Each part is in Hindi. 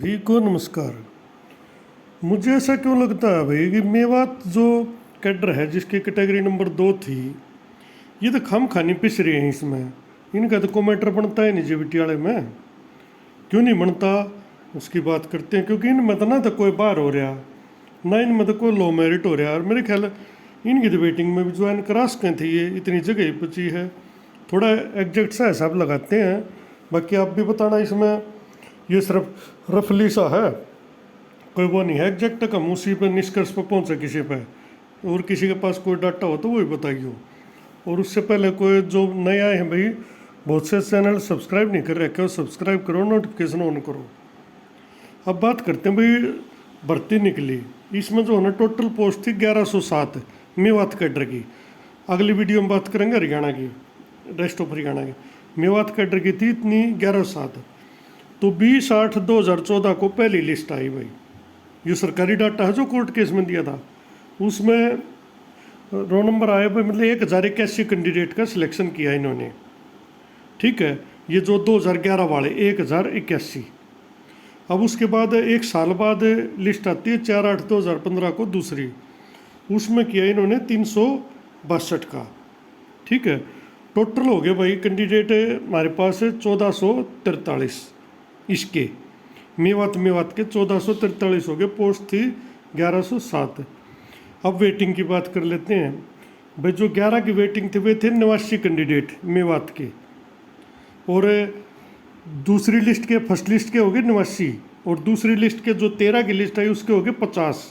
भी को नमस्कार। मुझे ऐसा क्यों लगता है भाई कि मेवात जो कैडर है जिसकी कैटेगरी नंबर 2 थी, ये तो खम खानी पिस रही है इसमें। इनका तो कोई मैटर बनता ही नहीं जीबीटी वाले में। क्यों नहीं बनता उसकी बात करते हैं, क्योंकि इनमें तो ना तो कोई बाहर हो रहा, ना इनमें तो कोई लो मेरिट हो रहा। और मेरे ख्याल इनकी तो वेटिंग में भी ज्वाइन करा सकें थी, ये इतनी जगह ही बची है। थोड़ा एग्जैक्ट सा हिसाब लगाते हैं, बाकी आप भी बताना। इसमें ये सिर्फ रफली सा है, कोई वो नहीं है एग्जैक्ट का। हम उसी पर निष्कर्ष पर पहुँचे किसी पे, और किसी के पास कोई डाटा हो तो वो ही बताइए। और उससे पहले कोई जो नए आए हैं भाई, बहुत से चैनल सब्सक्राइब नहीं कर रखे हो, सब्सक्राइब करो, नोटिफिकेशन ऑन करो। अब बात करते हैं भाई, भर्ती निकली इसमें जो है ना, टोटल पोस्ट थी 1107 मेवात कैडर की। अगली वीडियो में बात करेंगे हरियाणा की, रेस्ट ऑफ हरियाणा की। मेवात कैडर की थी इतनी 1107। तो 20/8/2014 को पहली लिस्ट आई भाई। ये सरकारी डाटा है जो कोर्ट केस में दिया था। उसमें रोल नंबर आया भाई, मतलब 1081 कैंडिडेट का सिलेक्शन किया इन्होंने, ठीक है। ये जो 2011 वाले 1081। अब उसके बाद एक साल बाद लिस्ट आती है 4/8/2015 को दूसरी, उसमें किया इन्होंने 362 का, ठीक है। टोटल हो गए भाई कैंडिडेट हमारे पास 1443 इसके मेवात के 1443 हो गए। पोस्ट थी 1107। अब वेटिंग की बात कर लेते हैं भाई। जो 11 की वेटिंग थी वे थे 89 कैंडिडेट मेवात के, और दूसरी लिस्ट के फर्स्ट लिस्ट के हो गए 89, और दूसरी लिस्ट के जो 13 की लिस्ट आई उसके हो गए 50।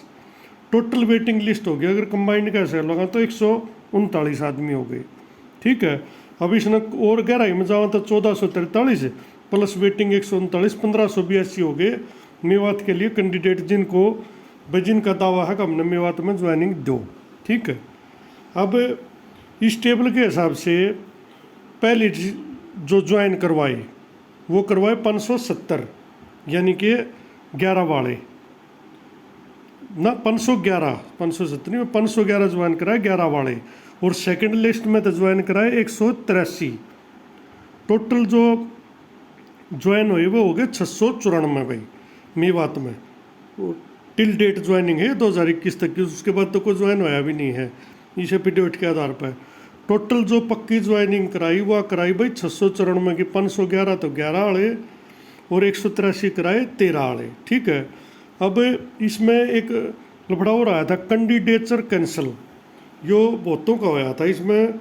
टोटल वेटिंग लिस्ट हो गई अगर कंबाइंड का हिसाब लगा तो 139 आदमी हो गए, ठीक है। अब इसने और गहराई में जाओ तो 1443 प्लस वेटिंग 139, 1582 हो गए मेवात के लिए कैंडिडेट, जिनका दावा है कि हमने मेवात में ज्वाइनिंग दो, ठीक है। अब इस टेबल के हिसाब से पहले जो ज्वाइन करवाए वो करवाए 570, यानी कि 11 वाले ना, 570 नहीं, 511 ज्वाइन कराए 11 वाले। और सेकंड लिस्ट में तो ज्वाइन कराए 183। टोटल जो ज्वाइन हुए वो हो गए 694 भाई मेवात में। टिल डेट ज्वाइनिंग है 2021 तक की, उसके बाद तो कोई ज्वाइन होया भी नहीं है इस एफिडेविट के आधार पर। टोटल जो पक्की ज्वाइनिंग कराई वह कराई भाई 694 की। 511 तो 11 वाले और 183 कराए 13 वाले, ठीक है। अब इसमें एक लफड़ा हो रहा था, कैंडिडेचर कैंसिल, जो बहुतों का होया था। इसमें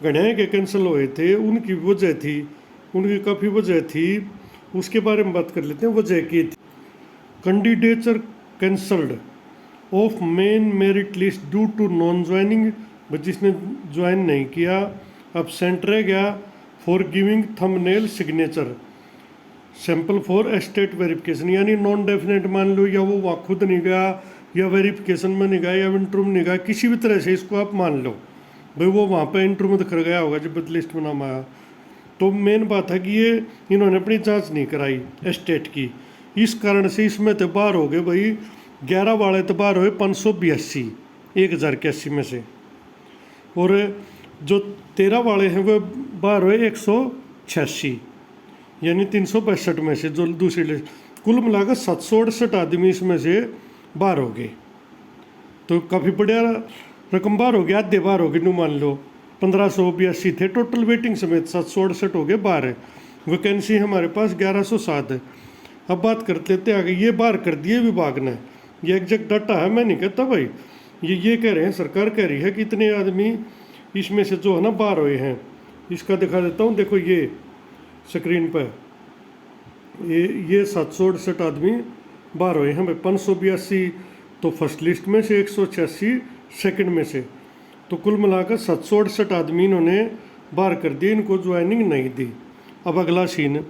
गणिया के कैंसिल हुए थे, उनकी वजह थी, उनकी काफ़ी वजह थी, उसके बारे में बात कर लेते हैं। वजह की थी candidature cancelled of main merit list due to non joining, जिसने ज्वाइन नहीं किया, एब्सेंट रह गया for giving thumbnail signature sample for estate verification, यानी नॉन डेफिनेट मान लो, या वो वहाँ खुद नहीं गया, या वेरिफिकेशन में नहीं गया, या इंटरव्यू नहीं गया, किसी भी तरह से इसको आप मान लो भाई वो वहाँ पे इंटरव्यू में कर गया होगा जब लिस्ट में नाम आया। तो मेन बात है कि ये इन्होंने अपनी जांच नहीं कराई एस्टेट की, इस कारण से इसमें तो बाहर हो गए भाई 11 वाले तो बाहर हुए 582 1081 में से, और जो 13 वाले हैं वो बाहर हुए 186, यानी 362 में से जो दूसरी लिस्ट। कुल मिलाकर 768 आदमी इसमें से बाहर हो गए। तो काफ़ी बढ़िया रकम बाहर हो गया, आधे बाहर हो गए, नु मान लो 1582 थे टोटल वेटिंग समेत, 768 हो गए बाहर। वैकेंसी हमारे पास 1107 है। अब बात करते लेते आगे, ये बाहर कर दिए विभाग ने, ये एग्जैक्ट डाटा है, मैं नहीं कहता भाई, ये कह रहे हैं, सरकार कह रही है कि इतने आदमी इसमें से जो है ना बाहर हुए हैं। इसका दिखा देता हूँ, देखो ये स्क्रीन पर, ये 768 आदमी बाहर हुए हैं भाई। 582 तो फर्स्ट लिस्ट में से, 186 सेकंड में से, तो कुल मिलाकर 768 आदमी इन्होंने बाहर कर दिए, इनको ज्वाइनिंग नहीं दी। अब अगला सीन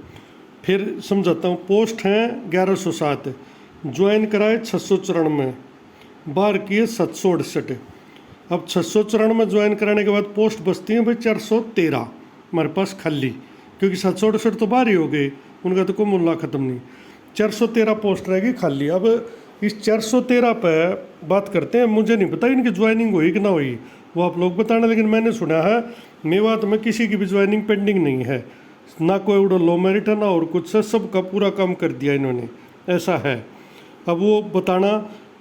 फिर समझाता हूँ। पोस्ट हैं 1107, ज्वाइन कराए 694, बाहर किए 768। अब 694 ज्वाइन कराने के बाद पोस्ट बचती हैं भाई 413 हमारे पास खाली, क्योंकि 768 तो बाहर ही हो गए, उनका तो कोई मुल्ला ख़त्म नहीं। 413 पोस्ट रहेगी खाली। अब इस 413 पे बात करते हैं। मुझे नहीं पता इनकी ज्वाइनिंग हुई कि ना हुई, वो आप लोग बताना, लेकिन मैंने सुना है मेवात में किसी की भी ज्वाइनिंग पेंडिंग नहीं है, ना कोई उड़ो लो मेरिट है ना और कुछ है, सबका पूरा काम कर दिया इन्होंने, ऐसा है। अब वो बताना,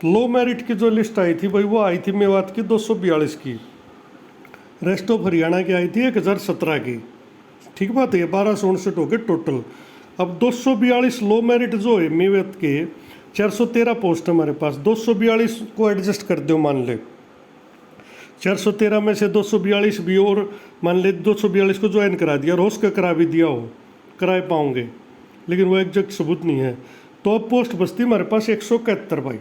लो मेरिट की जो लिस्ट आई थी भाई, वो आई थी मेवात की 242 की, रेस्ट ऑफ हरियाणा की आई थी 1017 की। ठीक बात है, 1259 हो गए टोटल। अब 242 लो मेरिट जो है मेवात के, 413 पोस्ट हमारे पास, 242 को एडजस्ट कर दो, मान ले 413 में से 242 भी और मान ले 242 को ज्वाइन करा दिया, और हो उसका करा भी दिया हो, कराए पाओगे, लेकिन वो एग्जैक्ट सबूत नहीं है। तो अब पोस्ट बचती हमारे पास 171 भाई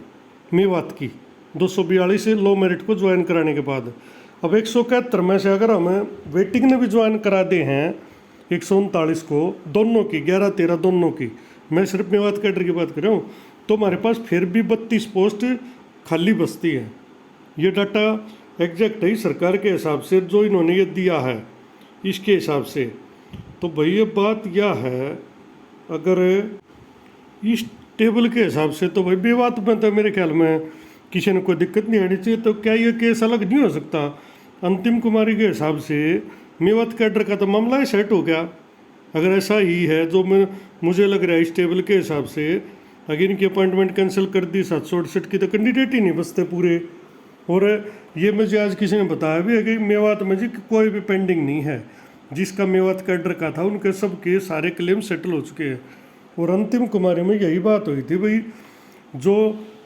मेवात की, 242 लो मेरिट को ज्वाइन कराने के बाद। अब 171 में से अगर हमें वेटिंग ने भी ज्वाइन करा दे हैं 139 को, दोनों की 11-13 दोनों की, मैं सिर्फ मेवात कैडर की बात कर रहा हूँ, तो हमारे पास फिर भी 32 पोस्ट खाली बचती है। ये डाटा एग्जैक्ट है सरकार के हिसाब से जो इन्होंने ये दिया है, इसके हिसाब से। तो भाई ये बात यह है, अगर इस टेबल के हिसाब से तो भाई बेबात में तो मेरे ख्याल में किसी ने कोई दिक्कत नहीं आनी चाहिए। तो क्या ये केस अलग नहीं हो सकता? अंतिम कुमारी के हिसाब से मेवात कैडर का तो मामला ही सेट हो गया। अगर ऐसा ही है जो मुझे लग रहा है इस टेबल के हिसाब से, अगर इनकी अपॉइंटमेंट कैंसिल कर दी 768 की, तो कैंडिडेट ही नहीं बचते पूरे। और ये मुझे आज किसी ने बताया भी है कि मेवात में जी कोई भी पेंडिंग नहीं है, जिसका मेवात कैडर का था उनके सबके सारे क्लेम सेटल हो चुके हैं। और अंतिम कुमारी में यही बात हुई थी भाई, जो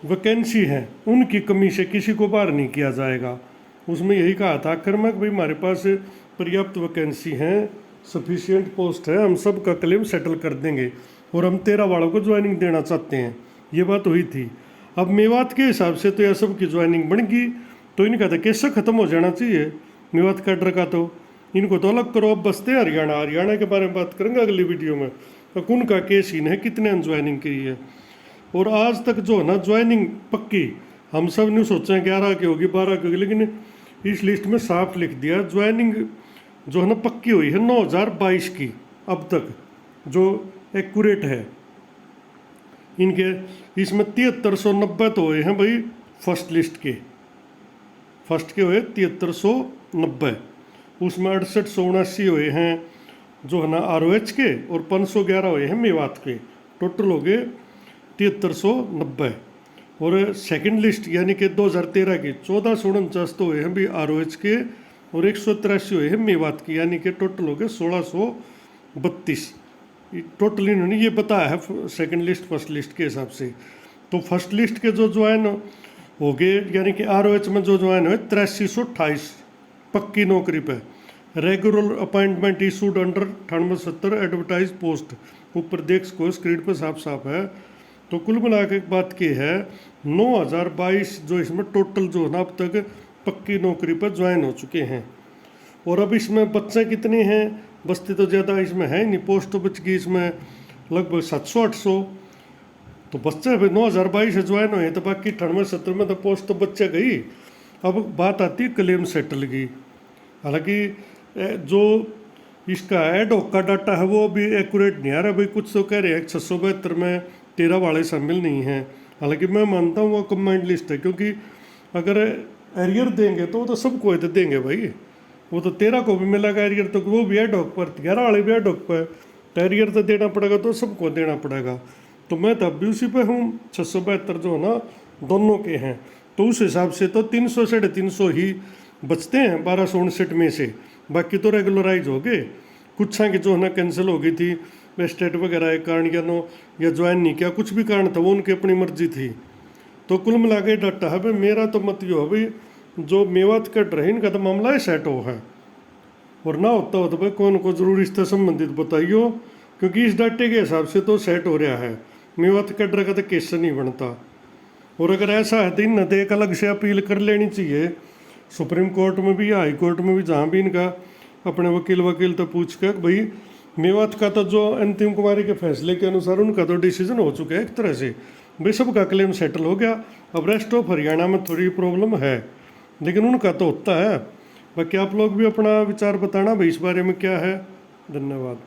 वैकेंसी है उनकी कमी से किसी को बाहर नहीं किया जाएगा। उसमें यही कहा था आखिर में भाई हमारे पास पर्याप्त वैकेंसी हैं, सफिशिएंट पोस्ट है, हम सब का क्लेम सेटल कर देंगे और हम 13 वालों को ज्वाइनिंग देना चाहते हैं, ये बात हुई थी। अब मेवात के हिसाब से तो यह सब की ज्वाइनिंग बन गई, तो इनका तो केस ख़त्म हो जाना चाहिए मेवात कैडर का। तो इनको तो अलग करो। अब बसते हैं हरियाणा के बारे में बात करेंगे अगली वीडियो में, तो कौन का केस इन है, कितने ज्वाइनिंग की है। और आज तक जो है ना ज्वाइनिंग पक्की, हम सब ने सोचा 11 की होगी 12 की होगी, लेकिन इस लिस्ट में साफ लिख दिया ज्वाइनिंग जो है ना पक्की हुई है 9022 की अब तक, जो एक्यूरेट है इनके। इसमें 7390 तो हुए हैं भाई फर्स्ट लिस्ट के, फर्स्ट के हुए 7390, उसमें 6879 हुए हैं जो है ना ROH के, और 511 हुए हैं मेवात के, टोटल हो गए 7390। और सेकंड लिस्ट यानी कि 2013 की 1449 तो हुए हैं भी ROH के, और 183 हुए हैं मेवात की, यानी कि टोटल हो गए 1632। टोटल इन्होंने ये बताया है सेकंड लिस्ट फर्स्ट लिस्ट के हिसाब से। तो फर्स्ट लिस्ट के जो ज्वाइन हो गए यानी कि ROH में जो ज्वाइन हुए 8328 पक्की नौकरी पे, regular appointment issued under 9870 advertise post, ऊपर देख सको स्क्रीन पर साफ साफ है। तो कुल मिला के एक बात की है 9022 जो इसमें टोटल जो है ना अब तक पक्की नौकरी पर ज्वाइन हो चुके हैं। और अब इसमें बच्चे कितने हैं, बस्ती तो ज़्यादा इसमें है नहीं, पोस्ट तो बच गई इसमें लगभग 700-800। तो बच्चे भाई 9022 से ज्वाइन हुए, तो बाकी 9870 में तो पोस्ट तो बच्चे गई। अब बात आती है क्लेम सेटल की। हालांकि जो इसका एडहॉक का डाटा है वो भी एक्यूरेट नहीं आ रहा भाई, कुछ तो कह रहे हैं 672 में 13 वाले शामिल नहीं हैं। हालांकि मैं मानता हूँ वो कंबाइंड लिस्ट है, क्योंकि अगर एरियर देंगे तो वो तो सबको तो देंगे भाई, वो तो 13 को भी मिलेगा एरियर, तो वो भी एडहॉक पर, 11 वाले भी एडहॉक पर, तो एरियर तो देना पड़ेगा, तो सबको देना पड़ेगा। तो मैं तब भी उसी पे हूँ, 672 जो है ना दोनों के हैं, तो उस हिसाब से तो 300-350 ही बचते हैं 1259 में से, बाकी तो रेगुलराइज हो गए। कुछ की जो है ना कैंसिल हो गई थी स्टेट वगैरह एक कारण या ज्वाइन नहीं किया, कुछ भी कारण था वो उनकी अपनी मर्जी थी। तो कुल मिला के डाटा है भाई, मेरा तो मत यो है भाई जो मेवात कट रहे इनका तो मामला ही सेट हो है, और ना होता हो तो भाई कौन को जरूर इससे संबंधित बताइयो, क्योंकि इस डाटे के हिसाब से तो सेट हो रहा है, मेवात कटर का तो केस नहीं बनता। और अगर ऐसा है तो इन तो एक अलग से अपील कर लेनी चाहिए सुप्रीम कोर्ट में भी, हाई कोर्ट में भी, जहाँ भी इनका अपने वकील तो पूछ कर भाई मेवात का तो जो अंतिम कुमारी के फैसले के अनुसार उनका तो डिसीजन हो चुका है एक तरह से, भाई सबका क्लेम सेटल हो गया। अब रेस्ट ऑफ हरियाणा में थोड़ी प्रॉब्लम है, लेकिन उनका तो होता है। बाकी आप लोग भी अपना विचार बताना भाई इस बारे में क्या है। धन्यवाद।